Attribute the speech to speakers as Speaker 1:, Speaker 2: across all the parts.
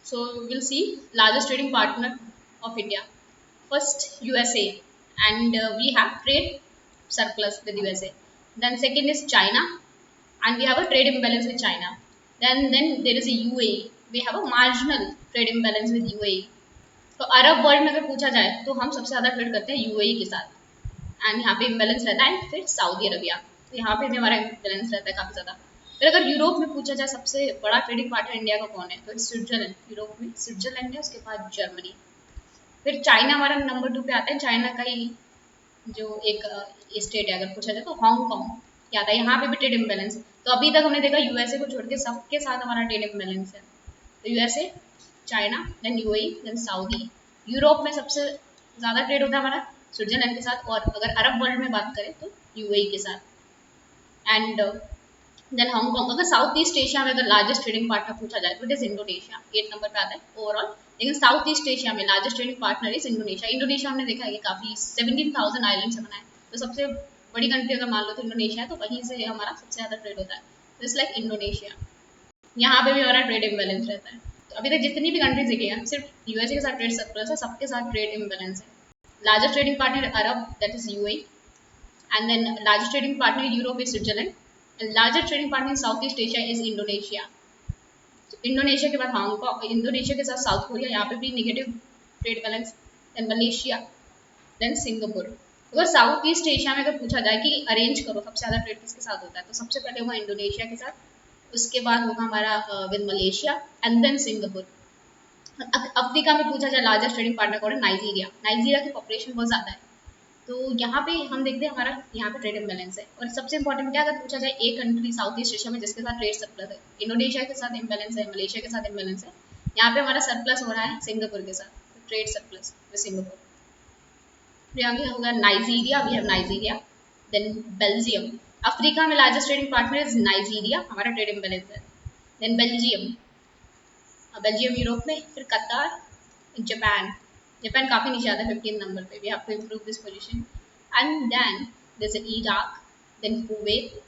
Speaker 1: So we'll see largest trading partner of India. First, USA, and we have trade surplus with USA. Then second is China, and we have a trade imbalance with China. Then there is a UAE. We have a marginal trade imbalance with UAE. तो Arab world में अगर पूछा जाए तो हम सबसे ज़्यादा trade करते हैं यूएई के साथ, एंड यहाँ पे इम्बेलेंस रहता है फिर सऊदी अरबिया, तो यहाँ पे भी हमारा इम्बेलेंस रहता है काफ़ी ज़्यादा। फिर अगर यूरोप में पूछा जाए सबसे बड़ा ट्रेडिंग पार्टनर इंडिया का कौन है, तो स्विट्जरलैंड। यूरोप में स्विट्जरलैंड है, उसके बाद जर्मनी, फिर चाइना हमारा नंबर 2 पे आता है। चाइना का ही जो एक स्टेट है अगर पूछा जाए तो हांगकॉन्ग क्या आता है, यहाँ पे भी ट्रेड इम्बेलेंस है। तो अभी तक हमने देखा यूएसए को छोड़ के सबके साथ हमारा ट्रेड इम्बेलेंस है। तो USA, China, then UAE, then Saudi. Europe में सबसे ज़्यादा ट्रेड होता है हमारा स्विट्जरलैंड के साथ, और अगर अरब वर्ल्ड में बात करें तो यूएई के साथ, एंड देन हांगकॉन्ग। अगर साउथ ईस्ट एशिया में अगर लार्जेस्ट ट्रेडिंग पार्टनर पूछा जाए तो इट इज इंडोनेशिया, 8 नंबर पे आता है ओवरऑल। लेकिन साउथ ईस्ट एशिया में largest trading partner is Indonesia. Indonesia हमने देखा है कि काफ़ी 17,000 आइलैंड से बना है, तो सबसे बड़ी कंट्री अगर मान लो तो इंडोनेशिया है, तो वहीं से हमारा सबसे ज़्यादा ट्रेड होता है। तो इट्स लाइक इंडोनेशिया, यहाँ पे भी हमारा ट्रेड इम्बेलेंस रहता है। तो अभी तक जितनी भी कंट्रीज देखी हैं सिर्फ यूएसए के साथ ट्रेड सरप्लस है, सबके साथ ट्रेड इम्बेलेंस है। Largest trading partner Arab, that is UAE, and then largest trading partner in Europe is Switzerland, and largest trading partner in Southeast Asia is Indonesia. So Indonesia के बाद Hong Kong, Indonesia के साथ south Korea, यहाँ पे भी negative trade balance, then Malaysia, then Singapore. अगर South East Asia में अगर पूछा जाए कि अरेंज करो सबसे ज़्यादा ट्रेड किसके साथ होता है, तो सबसे पहले होगा इंडोनेशिया के साथ, उसके बाद होगा हमारा with Malaysia, and then Singapore. Africa में पूछा जाए लार्जेस्ट ट्रेडिंग पार्टनर कौन है, नाइजीरिया। नाइजीरिया की पॉपुलेशन बहुत ज़्यादा है, तो यहाँ पे हम देखते हैं हमारा यहाँ पे ट्रेड इम्बेलेंस है। और सबसे इंपॉर्टेंट क्या, अगर पूछा जाए एक कंट्री साउथ ईस्ट एशिया में जिसके साथ ट्रेड सरप्लस है, इंडोनेशिया के साथ इम्बेलेंस है, मलेशिया के साथ इम्बेलेंस है, यहाँ पे हमारा सरप्लस हो रहा है सिंगापुर के साथ, ट्रेड सरप्लस विद सिंगापुर। फिर आगे होगा Nigeria, we have Nigeria, then Belgium. Africa में largest trading partner is Nigeria, हमारा ट्रेड इम्बेलेंस है। देन बेल्जियम, बेल्जियम यूरोप में, फिर कतार, जापान। जापान काफ़ी नीचे आता है 15 नंबर पे, we have to improve this position. And then there is Iraq, then Kuwait,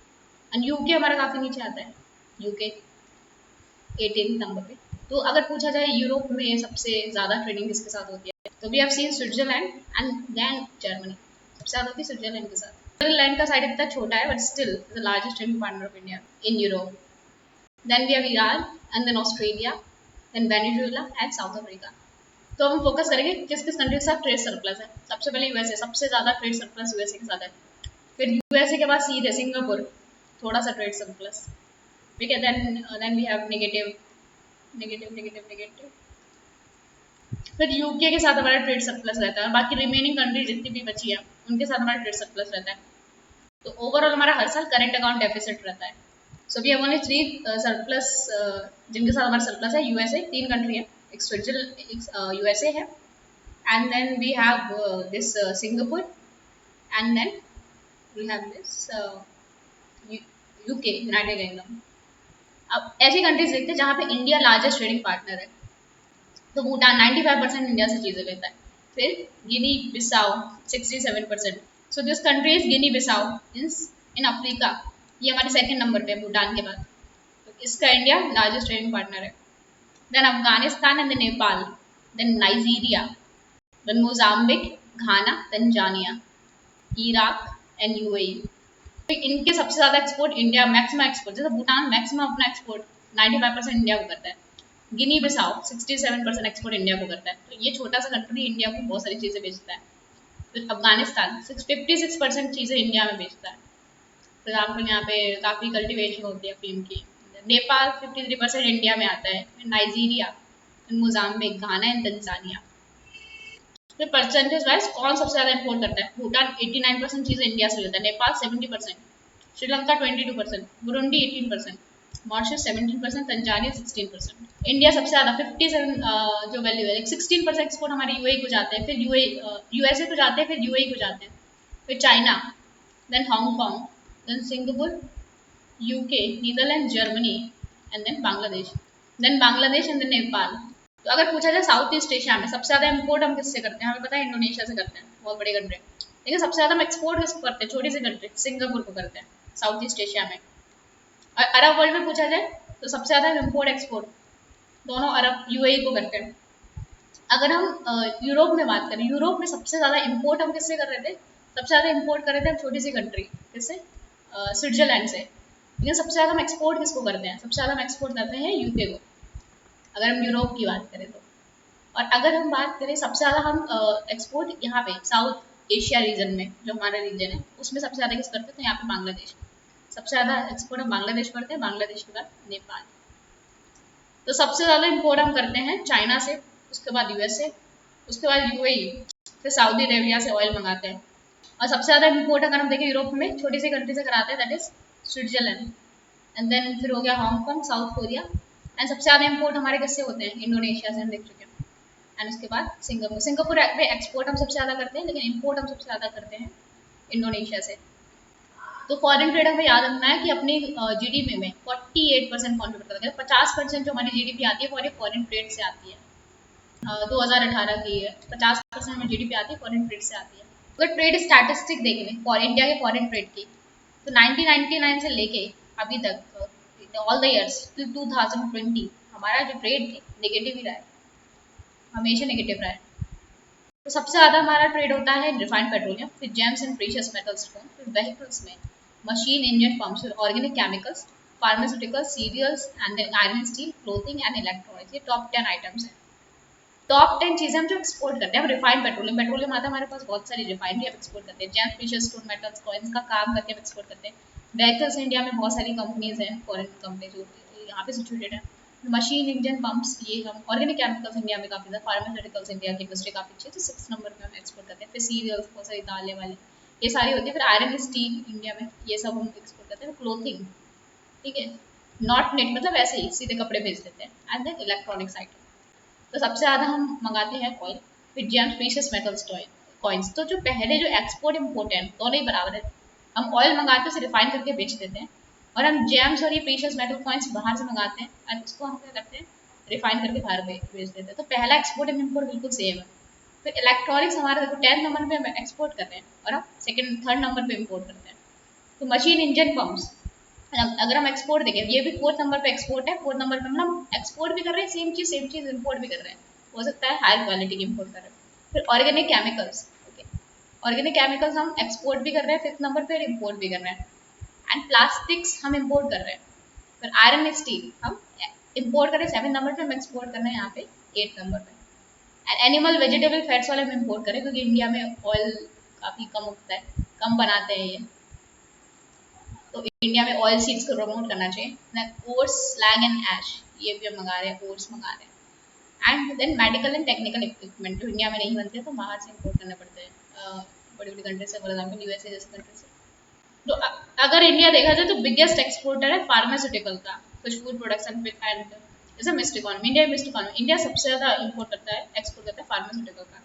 Speaker 1: and UK हमारा काफ़ी नीचे आता है, यूके 18 नंबर पे। तो अगर पूछा जाए यूरोप में सबसे ज़्यादा ट्रेडिंग किसके साथ होती है, तो we have seen Switzerland and then Germany, सबसे ज़्यादा होती है स्विट्जरलैंड के साथ। स्विट्जरलैंड का साइड इतना छोटा है but still the largest trading partner of India in Europe. Then we have Iran, and then Australia, then Venezuela and South Africa. तो हम फोकस करेंगे किस किस कंट्री के साथ ट्रेड सरप्लस है। सबसे पहले यूएसए, सबसे ज़्यादा ट्रेड सरप्लस यूएसए के साथ है। फिर यूएसए के बाद सीधे सिंगापुर, थोड़ा सा ट्रेड सरप्लस, ठीक है। Then we have negative negative negative negative. फिर यूके के साथ हमारा ट्रेड सरप्लस रहता है, और बाकी रिमेनिंग कंट्री जितनी भी बची है उनके साथ हमारा ट्रेड सरप्लस रहता है। तो ओवरऑल हमारा हर साल करंट अकाउंट डेफिसिट रहता है। So we have only 3 surplus जिनके साथ हमारा सरप्लस है। यूएसए 3 कंट्री है, एक स्विट्जरलैंड, एक यूएसए है, and then we have this Singapore, and then we have this UK, United Kingdom. अब ऐसी कंट्रीज देखते हैं जहाँ पे इंडिया लार्जेस्ट ट्रेडिंग पार्टनर है। तो भूटान 95% इंडिया से चीज़ें लेता है। फिर Guinea Bissau 67%। So this country is Guinea Bissau in Africa, ये हमारे सेकंड नंबर पे है भूटान के बाद, तो इसका इंडिया लार्जेस्ट ट्रेडिंग पार्टनर है। Then Afghanistan and Nepal, then Nigeria, then Mozambique, Ghana, Tanzania, Iraq and UAE। तो इनके सबसे ज़्यादा एक्सपोर्ट इंडिया, मैक्सिमम एक्सपोर्ट, जैसे भूटान मैक्सिमम अपना एक्सपोर्ट 95% इंडिया को करता है। गिनी बिसाओ 67% एक्सपोर्ट इंडिया को करता है। तो ये छोटा सा कंट्री इंडिया को बहुत सारी चीज़ें बेचता है। फिर अफगानिस्तान 56% चीज़ें इंडिया में बेचता है। फॉर एग्जाम्पल यहाँ पे काफ़ी कल्टिवेशन होती है अफीम की। नेपाल 53% इंडिया में आता है। Nigeria, Mozambique, Ghana and Tanzania. फिर परसेंटेज वाइज कौन सबसे ज़्यादा इंपोर्ट करता है, भूटान 89% चीज़ें इंडिया से लेता है, Nepal 70%, Sri Lanka 22%, Burundi 18%, Mauritius 17%, Tanzania 16%। India सबसे ज़्यादा 57 जो वैल्यू है, 16% एक्सपोर्ट हमारे यूएई को जाते हैं, फिर यूएसए को जाते हैं, फिर यूएई को जाते हैं, फिर China, then Hong Kong, then Singapore, UK, Netherlands, Germany, and then Bangladesh and then Nepal. तो अगर पूछा जाए साउथ ईस्ट एशिया में सबसे ज़्यादा इंपोर्ट हम किससे करते हैं, हमें पता है इंडोनेशिया से करते हैं, बहुत बड़ी कंट्री। लेकिन सबसे ज़्यादा हम एक्सपोर्ट किसको करते हैं, छोटी सी कंट्री सिंगापुर को करते हैं साउथ ईस्ट एशिया में। और अरब वर्ल्ड में पूछा जाए तो सबसे ज़्यादा इम्पोर्ट एक्सपोर्ट दोनों अरब यूएई को करते हैं। अगर हम यूरोप में बात करें, यूरोप में सबसे ज़्यादा इम्पोर्ट हम किससे कर रहे थे? सबसे ज़्यादा इम्पोर्ट कर रहे थे हम छोटी सी कंट्री किससे, स्विट्जरलैंड से। लेकिन सबसे ज़्यादा हम एक्सपोर्ट किसको करते हैं? सबसे ज़्यादा हम एक्सपोर्ट करते हैं यूके को, अगर हम यूरोप की बात करें तो। और अगर हम बात करें सबसे ज़्यादा हम एक्सपोर्ट यहाँ पे साउथ एशिया रीजन में, जो हमारा रीजन है उसमें सबसे ज़्यादा किस करते हैं? तो यहाँ पे बांग्लादेश। सबसे ज़्यादा एक्सपोर्ट हम बांग्लादेश करते हैं, बांग्लादेश के बाद नेपाल। तो सबसे ज़्यादा इम्पोर्ट हम करते हैं चाइना से, उसके बाद यूएसए, उसके बाद यूएई, फिर सऊदी अरेबिया से ऑयल मंगाते हैं। और सबसे ज़्यादा इम्पोर्ट अगर हम देखें यूरोप में छोटी सी कंट्री से कराते हैं, that is Switzerland. And then फिर हो गया हांगकॉन्ग, साउथ कोरिया। एंड सबसे ज़्यादा इम्पोर्ट हमारे किससे होते हैं? इंडोनेशिया से, हम देख चुके हैं। एंड उसके बाद सिंगापुर। सिंगापुर में एक्सपोर्ट हम सबसे ज़्यादा करते हैं, लेकिन इम्पोर्ट हम सबसे ज़्यादा करते हैं इंडोनेशिया से। तो फॉरेन ट्रेड हमें याद रखना है कि अपनी जीडीपी में 48% कॉन्ट्रीब्यूट करता है। 50% जो हमारी जीडीपी आती है वो फॉरेन ट्रेड से आती है। 2018 की है, 50% में जीडीपी आती है फॉरेन ट्रेड से आती है। अगर ट्रेड स्टैटिस्टिक देख लें फॉर इंडिया के फॉरेन ट्रेड की, तो 1999 से लेके अभी तक ऑल द इयर्स टिल 2020 हमारा जो ट्रेड है नेगेटिव ही रहा है, हमेशा नेगेटिव रहा है। तो सबसे ज़्यादा हमारा ट्रेड होता है रिफाइंड पेट्रोलियम, फिर जेम्स एंड प्रीशियस मेटल्स, फिर व्हीकल्स में मशीन, इंजन, पंप्स, फिर organic chemicals, pharmaceuticals, cereals and then iron steel, clothing and electronics. ये टॉप 10 आइटम्स हैं। टॉप 10 चीज़ें हम जो एक्सपोर्ट करते हैं। हम रिफाइंड पेट्रोलियम, पेट्रोलियम आता है हमारे पास बहुत सारी, रिफाइनरी हम एक्सपोर्ट करते हैं। James, precious stone, metals, coins का काम करके हम एक्सपोर्ट करते हैं। व्हीकल्स, इंडिया में बहुत सारी कंपनीज हैं, फॉरेन कंपनीज जो यहाँ पे सिचुएटेड है। मशीन, इंजन, पंप्स, ये हम। ऑर्गेनिक केमिकल्स इंडिया में काफ़ी ज़्यादा, फार्मास्यूटिकल्स इंडिया की इंडस्ट्री काफ़ी अच्छी है, तो 6 नंबर पे हम एक्सपोर्ट करते हैं। फिर सीरियल्स, बहुत सारी दालें वाले, ये सारी होती है। फिर आयरन स्टील इंडिया में, ये सब हम एक्सपोर्ट करते हैं। क्लोथिंग, ठीक है, नॉट नेट, मतलब ऐसे ही सीधे कपड़े भेज देते हैं। एंड देन इलेक्ट्रॉनिक्स आइटम, तो सबसे ज़्यादा हम मंगाते हैं ऑयल, फिर जेम्स, प्रीशियस मेटल्स, कॉइन्स। तो जो पहले जो एक्सपोर्ट इम्पोर्ट है दोनों ही बराबर है। हम ऑयल मंगाते हैं, उसे रिफाइन करके बेच देते हैं, और हम जेम्स और ये प्रीशियस मेटल कॉइन्स बाहर से मंगाते हैं और उसको हम क्या करते हैं? रिफाइन करके बाहर बेच देते हैं। तो पहला एक्सपोर्ट एंड इम्पोर्ट बिल्कुल सेम है। फिर इलेक्ट्रॉनिक्स हमारे देखो 10 नंबर पे हम एक्सपोर्ट कर रहे हैं, और हम सेकंड थर्ड नंबर पे इम्पोर्ट करते हैं। तो मशीन, इंजन, पंप्स, अगर हम एक्सपोर्ट देखें, ये भी फोर्थ नंबर पे एक्सपोर्ट है। फोर्थ नंबर पे हम एक्सपोर्ट भी कर रहे हैं, सेम चीज़ इम्पोर्ट भी कर रहे हैं। हो सकता है हाई क्वालिटी की इम्पोर्ट कर रहे हैं। फिर organic chemicals, okay, organic chemicals हम एक्सपोर्ट भी कर रहे हैं फिफ्थ नंबर पे, और इम्पोर्ट भी कर रहे हैं। एंड प्लास्टिक्स हम इम्पोर्ट कर रहे हैं। फिर आयरन स्टील हम इम्पोर्ट कर रहे हैं 7 नंबर पे, हम एक्सपोर्ट कर रहे हैं यहाँ पे 8 नंबर पे। एंड एनिमल वेजिटेबल फैट्स वाले हम इम्पोर्ट करें, क्योंकि इंडिया में ऑयल काफ़ी कम उगता है, कम बनाते हैं ये, तो इंडिया में ऑयल सीड्स को प्रमोट करना चाहिए। ओट्स, स्लैग एंड ऐश, ये भी हम मंगा रहे हैं, ओट्स मंगा रहे हैं। And then medical and technical equipment जो इंडिया में नहीं बनते तो बाहर से इम्पोर्ट करने पड़ते हैं, बड़ी बड़ी कंट्री से, फॉर एग्जाम्पल यूएसए जैसे कंट्री से। तो अगर इंडिया देखा जाए तो बिगेस्ट एक्सपोर्टर है फार्मास्यूटिकल का, कुछ food production and is a mist economy. India mist economy, India सबसे ज़्यादा इम्पोर्ट करता है, एक्सपोर्ट करता है फार्मास्यूटिकल का।